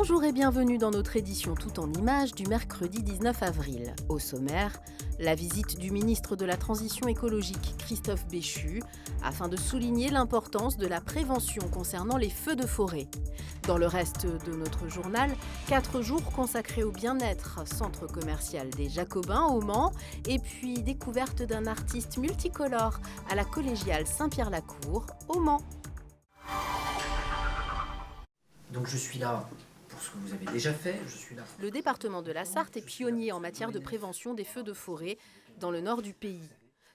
Bonjour et bienvenue dans notre édition tout en images du mercredi 19 avril. Au sommaire, la visite du ministre de la Transition écologique Christophe Béchu afin de souligner l'importance de la prévention concernant les feux de forêt. Dans le reste de notre journal, 4 jours consacrés au bien-être, centre commercial des Jacobins au Mans, et puis découverte d'un artiste multicolore à la collégiale Saint-Pierre-la-Cour au Mans. Donc je suis là pour ce que vous avez déjà fait, je suis là. Le département de la Sarthe est pionnier en matière de prévention des feux de forêt dans le nord du pays.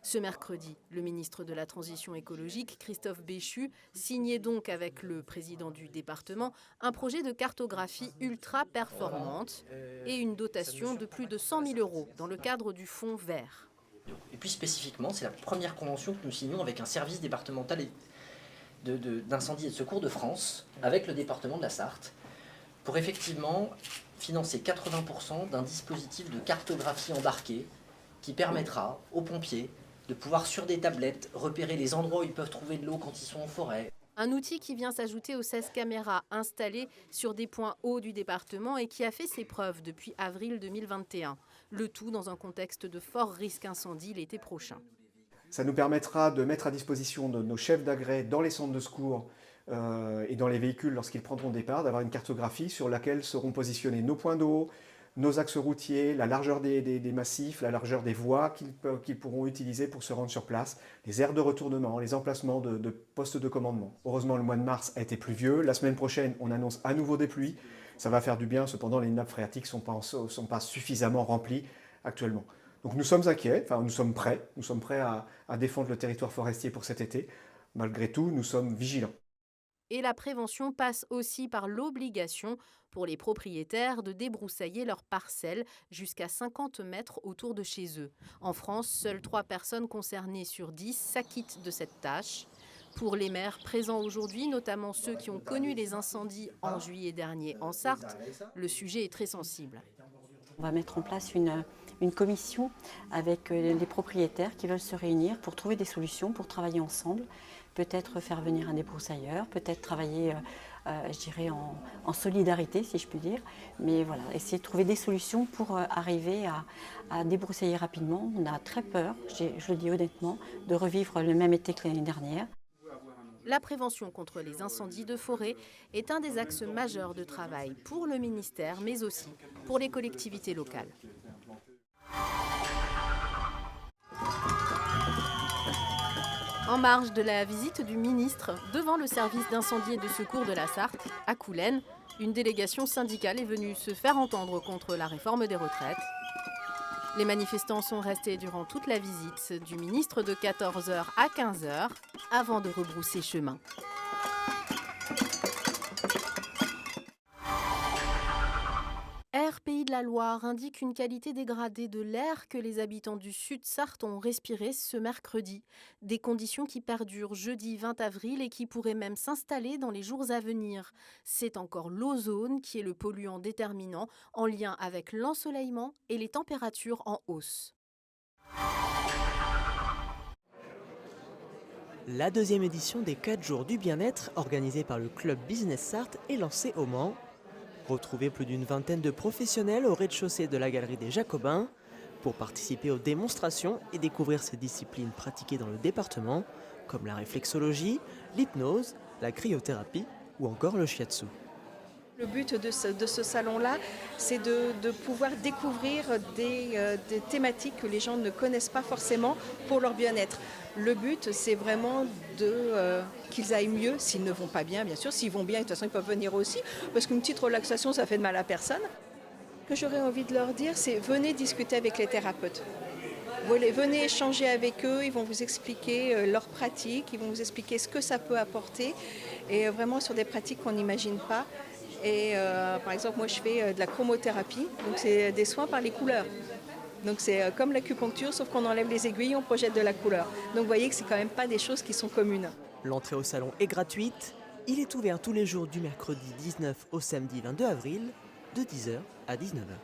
Ce mercredi, le ministre de la Transition écologique, Christophe Béchu, signait donc avec le président du département un projet de cartographie ultra performante et une dotation de plus de 100 000 € dans le cadre du Fonds vert. Et puis spécifiquement, c'est la première convention que nous signons avec un service départemental d'incendie et de secours de France, avec le département de la Sarthe, pour effectivement financer 80% d'un dispositif de cartographie embarquée qui permettra aux pompiers de pouvoir sur des tablettes repérer les endroits où ils peuvent trouver de l'eau quand ils sont en forêt. Un outil qui vient s'ajouter aux 16 caméras installées sur des points hauts du département et qui a fait ses preuves depuis avril 2021. Le tout dans un contexte de fort risque incendie l'été prochain. Ça nous permettra de mettre à disposition de nos chefs d'agrès dans les centres de secours et dans les véhicules lorsqu'ils prendront départ, d'avoir une cartographie sur laquelle seront positionnés nos points d'eau, nos axes routiers, la largeur des massifs, la largeur des voies qu'ils pourront utiliser pour se rendre sur place, les aires de retournement, les emplacements de postes de commandement. Heureusement, le mois de mars a été pluvieux. La semaine prochaine, on annonce à nouveau des pluies. Ça va faire du bien, cependant, les nappes phréatiques ne sont pas suffisamment remplies actuellement. Donc nous sommes inquiets, nous sommes prêts à défendre le territoire forestier pour cet été. Malgré tout, nous sommes vigilants. Et la prévention passe aussi par l'obligation pour les propriétaires de débroussailler leurs parcelles jusqu'à 50 mètres autour de chez eux. En France, seules 3 personnes concernées sur 10 s'acquittent de cette tâche. Pour les maires présents aujourd'hui, notamment ceux qui ont connu les incendies en juillet dernier en Sarthe, le sujet est très sensible. On va mettre en place une commission avec les propriétaires qui veulent se réunir pour trouver des solutions, pour travailler ensemble, peut-être faire venir un débroussailleur, peut-être travailler, en solidarité, si je puis dire. Mais voilà, essayer de trouver des solutions pour arriver à débroussailler rapidement. On a très peur, je le dis honnêtement, de revivre le même été que l'année dernière. La prévention contre les incendies de forêt est un des axes majeurs de travail pour le ministère, mais aussi pour les collectivités locales. En marge de la visite du ministre devant le service d'incendie et de secours de la Sarthe, à Coulennes, une délégation syndicale est venue se faire entendre contre la réforme des retraites. Les manifestants sont restés durant toute la visite du ministre de 14h à 15h avant de rebrousser chemin. Air Pays de la Loire indique une qualité dégradée de l'air que les habitants du Sud-Sarthe ont respiré ce mercredi. Des conditions qui perdurent jeudi 20 avril et qui pourraient même s'installer dans les jours à venir. C'est encore l'ozone qui est le polluant déterminant en lien avec l'ensoleillement et les températures en hausse. La deuxième édition des 4 jours du bien-être organisée par le club Business Sarthe est lancée au Mans. Retrouvez plus d'une vingtaine de professionnels au rez-de-chaussée de la galerie des Jacobins pour participer aux démonstrations et découvrir ces disciplines pratiquées dans le département, comme la réflexologie, l'hypnose, la cryothérapie ou encore le shiatsu. Le but de ce salon-là, c'est de pouvoir découvrir des thématiques que les gens ne connaissent pas forcément pour leur bien-être. Le but, c'est vraiment qu'ils aillent mieux, s'ils ne vont pas bien, bien sûr. S'ils vont bien, de toute façon, ils peuvent venir aussi, parce qu'une petite relaxation, ça fait de mal à personne. Ce que j'aurais envie de leur dire, c'est venez discuter avec les thérapeutes. Venez échanger avec eux, ils vont vous expliquer leurs pratiques, ils vont vous expliquer ce que ça peut apporter, et vraiment sur des pratiques qu'on n'imagine pas. Et par exemple, moi je fais de la chromothérapie, donc c'est des soins par les couleurs. Donc c'est comme l'acupuncture, sauf qu'on enlève les aiguilles, on projette de la couleur. Donc vous voyez que c'est quand même pas des choses qui sont communes. L'entrée au salon est gratuite. Il est ouvert tous les jours du mercredi 19 au samedi 22 avril, de 10h à 19h.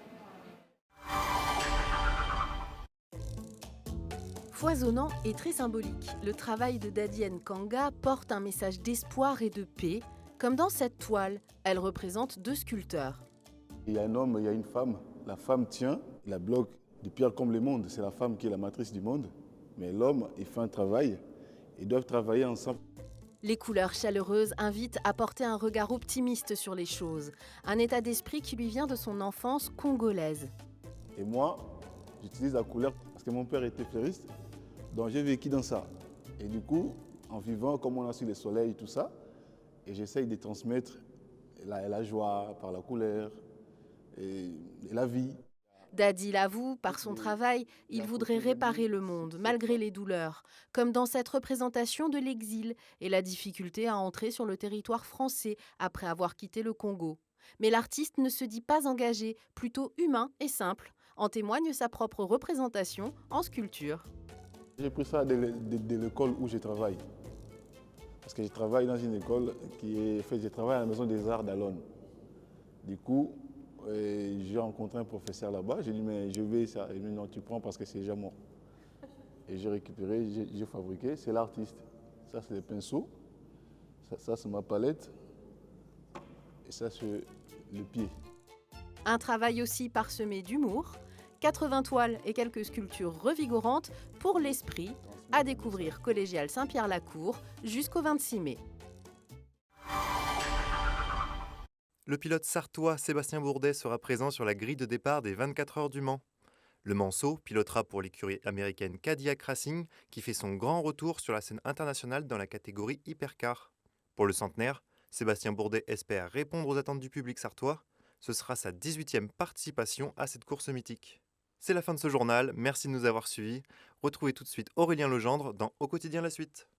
Foisonnant et très symbolique, le travail de Dadi Nkanga porte un message d'espoir et de paix. Comme dans cette toile, elle représente 2 sculpteurs. Il y a un homme, il y a une femme. La femme tient, la bloque de pierre comme le monde. C'est la femme qui est la matrice du monde. Mais l'homme, il fait un travail. Ils doivent travailler ensemble. Les couleurs chaleureuses invitent à porter un regard optimiste sur les choses, un état d'esprit qui lui vient de son enfance congolaise. Et moi, j'utilise la couleur parce que mon père était fleuriste, donc j'ai vécu dans ça. Et du coup, en vivant comme on a su le soleil et tout ça, et j'essaye de transmettre la joie par la couleur et la vie. Dadi l'avoue, par son travail, il voudrait réparer le monde, malgré les douleurs, comme dans cette représentation de l'exil et la difficulté à entrer sur le territoire français après avoir quitté le Congo. Mais l'artiste ne se dit pas engagé, plutôt humain et simple. En témoigne sa propre représentation en sculpture. J'ai pris ça de l'école où je travaille. Parce que je travaille dans une école je travaille à la Maison des Arts d'Alonne. Du coup, j'ai rencontré un professeur là-bas, j'ai dit mais je vais ça, il m'a dit non tu prends parce que c'est déjà mort. Et j'ai récupéré, j'ai fabriqué, c'est l'artiste. Ça c'est le pinceau, ça c'est ma palette et ça c'est le pied. Un travail aussi parsemé d'humour, 80 toiles et quelques sculptures revigorantes pour l'esprit, à découvrir Collégial Saint-Pierre-la-Cour jusqu'au 26 mai. Le pilote sartois Sébastien Bourdet sera présent sur la grille de départ des 24 heures du Mans. Le Manceau pilotera pour l'écurie américaine Cadillac Racing qui fait son grand retour sur la scène internationale dans la catégorie hypercar. Pour le centenaire, Sébastien Bourdet espère répondre aux attentes du public sartois. Ce sera sa 18e participation à cette course mythique. C'est la fin de ce journal, merci de nous avoir suivis. Retrouvez tout de suite Aurélien Legendre dans Au quotidien la suite.